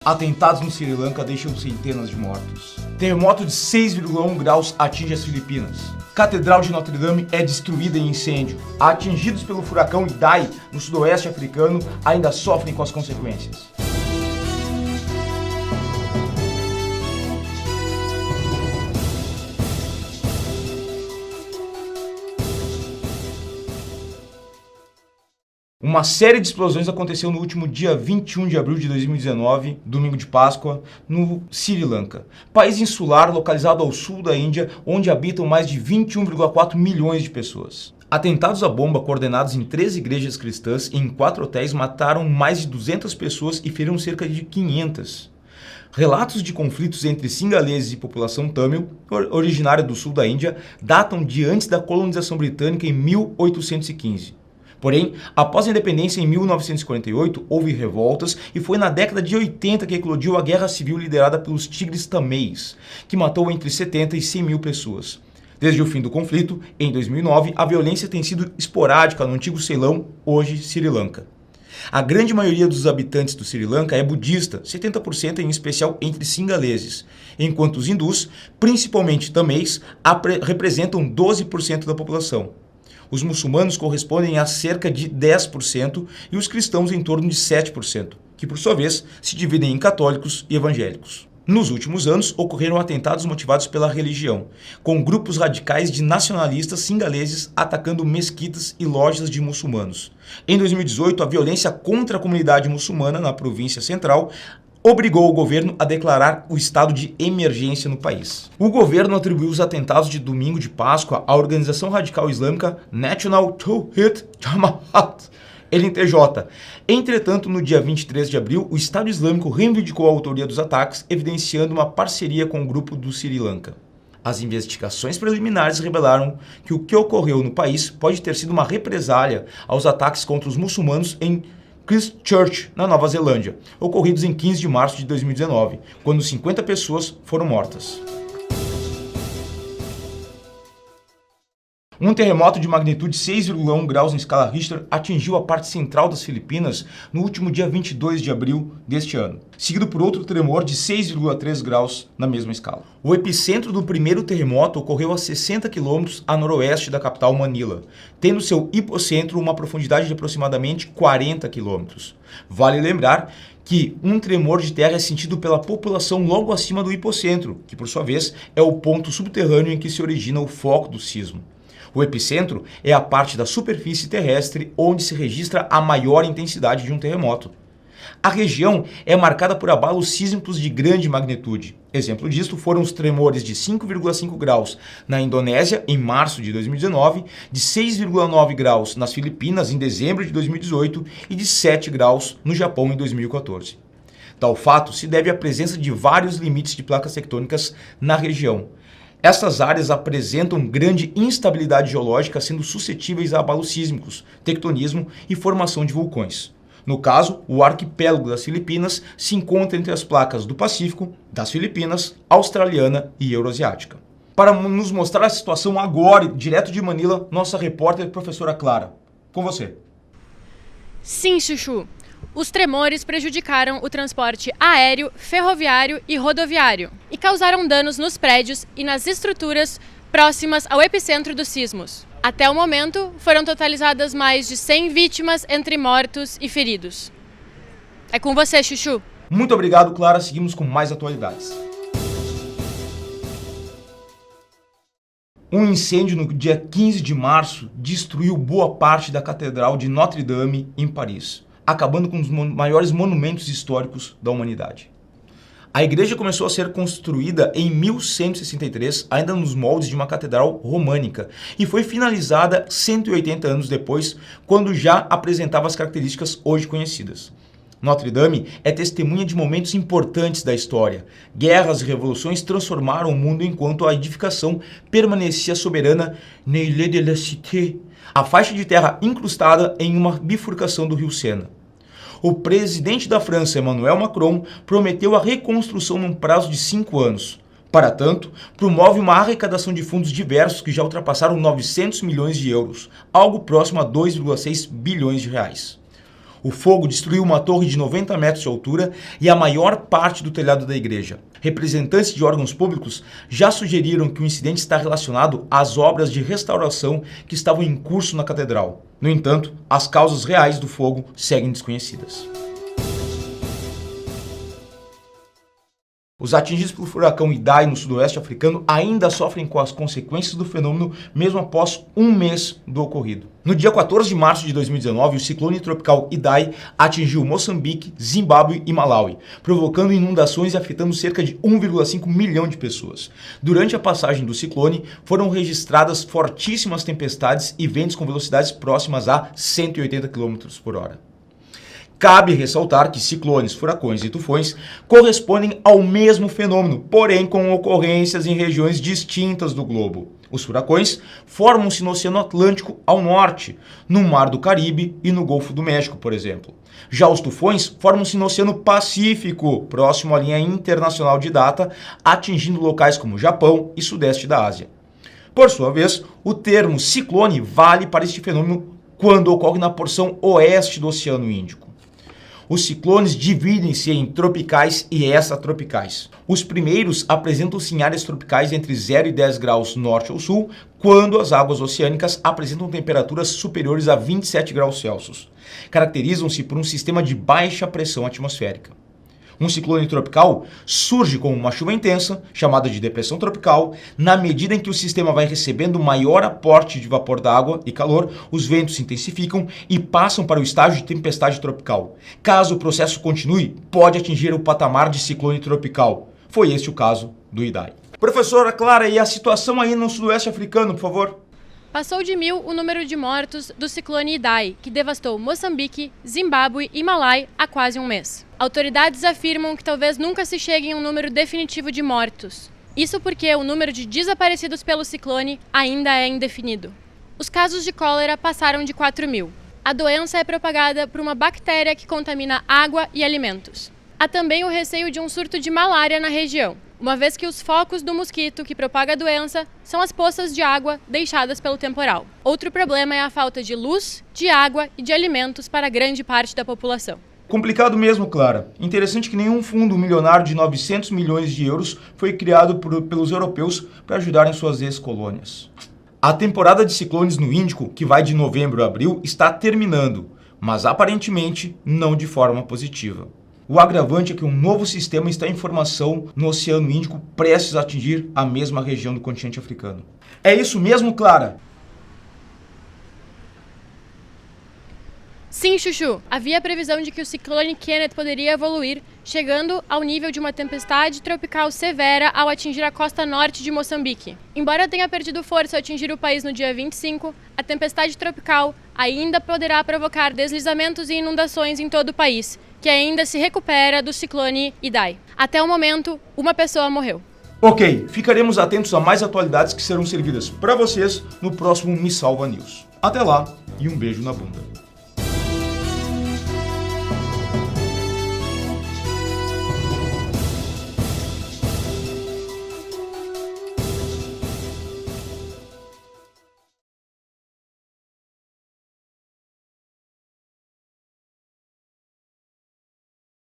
Atentados no Sri Lanka deixam centenas de mortos. Terremoto de 6,1 graus atinge as Filipinas. Catedral de Notre Dame é destruída em incêndio. Atingidos pelo furacão Idai no sudoeste africano ainda sofrem com as consequências. Uma série de explosões aconteceu no último dia 21 de abril de 2019, domingo de Páscoa, no Sri Lanka, país insular localizado ao sul da Índia, onde habitam mais de 21,4 milhões de pessoas. Atentados à bomba coordenados em 13 igrejas cristãs e em 4 hotéis mataram mais de 200 pessoas e feriram cerca de 500. Relatos de conflitos entre singaleses e população tâmil, originária do sul da Índia, datam de antes da colonização britânica em 1815. Porém, após a independência em 1948, houve revoltas e foi na década de 80 que eclodiu a guerra civil liderada pelos tigres tameis, que matou entre 70 e 100 mil pessoas. Desde o fim do conflito, em 2009, a violência tem sido esporádica no antigo Ceilão, hoje Sri Lanka. A grande maioria dos habitantes do Sri Lanka é budista, 70% em especial entre singaleses, enquanto os hindus, principalmente tameis, representam 12% da população. Os muçulmanos correspondem a cerca de 10% e os cristãos em torno de 7%, que por sua vez se dividem em católicos e evangélicos. Nos últimos anos, ocorreram atentados motivados pela religião, com grupos radicais de nacionalistas singaleses atacando mesquitas e lojas de muçulmanos. Em 2018, a violência contra a comunidade muçulmana na província central obrigou o governo a declarar o estado de emergência no país. O governo atribuiu os atentados de domingo de Páscoa à organização radical islâmica National Tawhid Jamaat, NTJ. Entretanto, no dia 23 de abril, o Estado Islâmico reivindicou a autoria dos ataques, evidenciando uma parceria com o grupo do Sri Lanka. As investigações preliminares revelaram que o que ocorreu no país pode ter sido uma represália aos ataques contra os muçulmanos em Christchurch, na Nova Zelândia, ocorridos em 15 de março de 2019, quando 50 pessoas foram mortas. Um terremoto de magnitude 6,1 graus em escala Richter atingiu a parte central das Filipinas no último dia 22 de abril deste ano, seguido por outro tremor de 6,3 graus na mesma escala. O epicentro do primeiro terremoto ocorreu a 60 quilômetros a noroeste da capital Manila, tendo seu hipocentro uma profundidade de aproximadamente 40 quilômetros. Vale lembrar que um tremor de terra é sentido pela população logo acima do hipocentro, que por sua vez é o ponto subterrâneo em que se origina o foco do sismo. O epicentro é a parte da superfície terrestre onde se registra a maior intensidade de um terremoto. A região é marcada por abalos sísmicos de grande magnitude. Exemplo disto foram os tremores de 5,5 graus na Indonésia em março de 2019, de 6,9 graus nas Filipinas em dezembro de 2018 e de 7 graus no Japão em 2014. Tal fato se deve à presença de vários limites de placas tectônicas na região. Essas áreas apresentam grande instabilidade geológica, sendo suscetíveis a abalos sísmicos, tectonismo e formação de vulcões. No caso, o arquipélago das Filipinas se encontra entre as placas do Pacífico, das Filipinas, australiana e euroasiática. Para nos mostrar a situação agora, direto de Manila, nossa repórter professora Clara. Com você. Sim, Chuchu. Os tremores prejudicaram o transporte aéreo, ferroviário e rodoviário e causaram danos nos prédios e nas estruturas próximas ao epicentro dos sismos. Até o momento, foram totalizadas mais de 100 vítimas entre mortos e feridos. É com você, Chuchu. Muito obrigado, Clara. Seguimos com mais atualidades. Um incêndio no dia 15 de março destruiu boa parte da Catedral de Notre Dame, em Paris, acabando com um dos maiores monumentos históricos da humanidade. A igreja começou a ser construída em 1163, ainda nos moldes de uma catedral românica, e foi finalizada 180 anos depois, quando já apresentava as características hoje conhecidas. Notre Dame é testemunha de momentos importantes da história. Guerras e revoluções transformaram o mundo enquanto a edificação permanecia soberana n'île de la Cité, a faixa de terra incrustada em uma bifurcação do rio Sena. O presidente da França, Emmanuel Macron, prometeu a reconstrução num prazo de 5 anos. Para tanto, promove uma arrecadação de fundos diversos que já ultrapassaram 900 milhões de euros, algo próximo a 2,6 bilhões de reais. O fogo destruiu uma torre de 90 metros de altura e a maior parte do telhado da igreja. Representantes de órgãos públicos já sugeriram que o incidente está relacionado às obras de restauração que estavam em curso na catedral. No entanto, as causas reais do fogo seguem desconhecidas. Os atingidos pelo furacão Idai no sudoeste africano ainda sofrem com as consequências do fenômeno mesmo após um mês do ocorrido. No dia 14 de março de 2019, o ciclone tropical Idai atingiu Moçambique, Zimbábue e Malawi, provocando inundações e afetando cerca de 1,5 milhão de pessoas. Durante a passagem do ciclone, foram registradas fortíssimas tempestades e ventos com velocidades próximas a 180 km por hora. Cabe ressaltar que ciclones, furacões e tufões correspondem ao mesmo fenômeno, porém com ocorrências em regiões distintas do globo. Os furacões formam-se no Oceano Atlântico ao norte, no Mar do Caribe e no Golfo do México, por exemplo. Já os tufões formam-se no Oceano Pacífico, próximo à linha internacional de data, atingindo locais como Japão e Sudeste da Ásia. Por sua vez, o termo ciclone vale para este fenômeno quando ocorre na porção oeste do Oceano Índico. Os ciclones dividem-se em tropicais e extratropicais. Os primeiros apresentam-se em áreas tropicais entre 0 e 10 graus norte ou sul, quando as águas oceânicas apresentam temperaturas superiores a 27 graus Celsius. Caracterizam-se por um sistema de baixa pressão atmosférica. Um ciclone tropical surge como uma chuva intensa, chamada de depressão tropical. Na medida em que o sistema vai recebendo maior aporte de vapor d'água e calor, os ventos se intensificam e passam para o estágio de tempestade tropical. Caso o processo continue, pode atingir o patamar de ciclone tropical. Foi este o caso do Idai. Professora Clara, e a situação aí no sudoeste africano, por favor? Passou de 1.000 o número de mortos do ciclone Idai, que devastou Moçambique, Zimbábue e Malai há quase um mês. Autoridades afirmam que talvez nunca se chegue em um número definitivo de mortos. Isso porque o número de desaparecidos pelo ciclone ainda é indefinido. Os casos de cólera passaram de 4.000. A doença é propagada por uma bactéria que contamina água e alimentos. Há também o receio de um surto de malária na região, uma vez que os focos do mosquito que propaga a doença são as poças de água deixadas pelo temporal. Outro problema é a falta de luz, de água e de alimentos para grande parte da população. Complicado mesmo, Clara. Interessante que nenhum fundo milionário de 900 milhões de euros foi criado pelos europeus para ajudar em suas ex-colônias. A temporada de ciclones no Índico, que vai de novembro a abril, está terminando, mas aparentemente não de forma positiva. O agravante é que um novo sistema está em formação no Oceano Índico, prestes a atingir a mesma região do continente africano. É isso mesmo, Clara? Sim, Chuchu. Havia previsão de que o ciclone Kenneth poderia evoluir, chegando ao nível de uma tempestade tropical severa ao atingir a costa norte de Moçambique. Embora tenha perdido força ao atingir o país no dia 25, a tempestade tropical ainda poderá provocar deslizamentos e inundações em todo o país, que ainda se recupera do ciclone Idai. Até o momento, uma pessoa morreu. Ok, ficaremos atentos a mais atualidades que serão servidas para vocês no próximo Me Salva News. Até lá e um beijo na bunda.